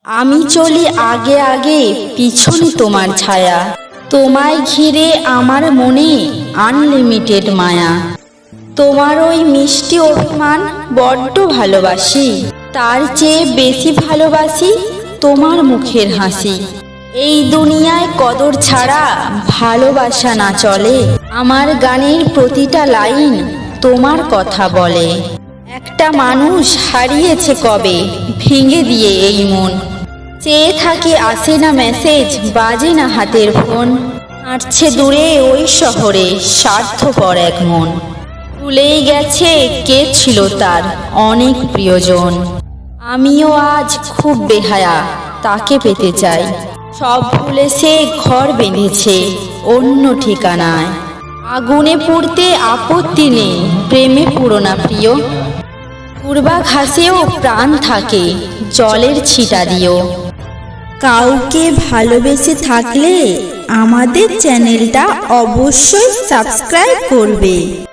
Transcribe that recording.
আমি চলি আগে আগে, পিছনে তোমার ছায়া। তোমায় ঘিরে আমার মনে আনলিমিটেড মায়া। তোমার ওই মিষ্টি অভিমান বড্ড ভালোবাসি, তার চেয়ে বেশি ভালোবাসি তোমার মুখের হাসি। এই দুনিয়ায় কদর ছাড়া ভালোবাসা না চলে। আমার গানের প্রতিটা লাইন তোমার কথা বলে। একটা মানুষ হারিয়েছে কবে, ভেঙে দিয়ে এই মন। চেয়ে থাকি আসে না মেসেজ, বাজে না হাতের ফোন। হাঁটছে দূরে ওই শহরে স্বার্থপর এক মন। ভুলেই গেছে কে ছিল তার অনেক প্রিয়জন। আমিও আজ খুব বেহায়া, তাকে পেতে চাই। সব ভুলে সে ঘর বেঁধেছে অন্য ঠিকানায়। আগুনে পুড়তে আপত্তি নেই, প্রেমে পুরো না প্রিয়। পূর্বা ঘাসেও প্রাণ থাকে, জলের ছিটা দিও। কাউকে ভালোবেসে থাকলে আমাদের চ্যানেলটা অবশ্যই সাবস্ক্রাইব করবে।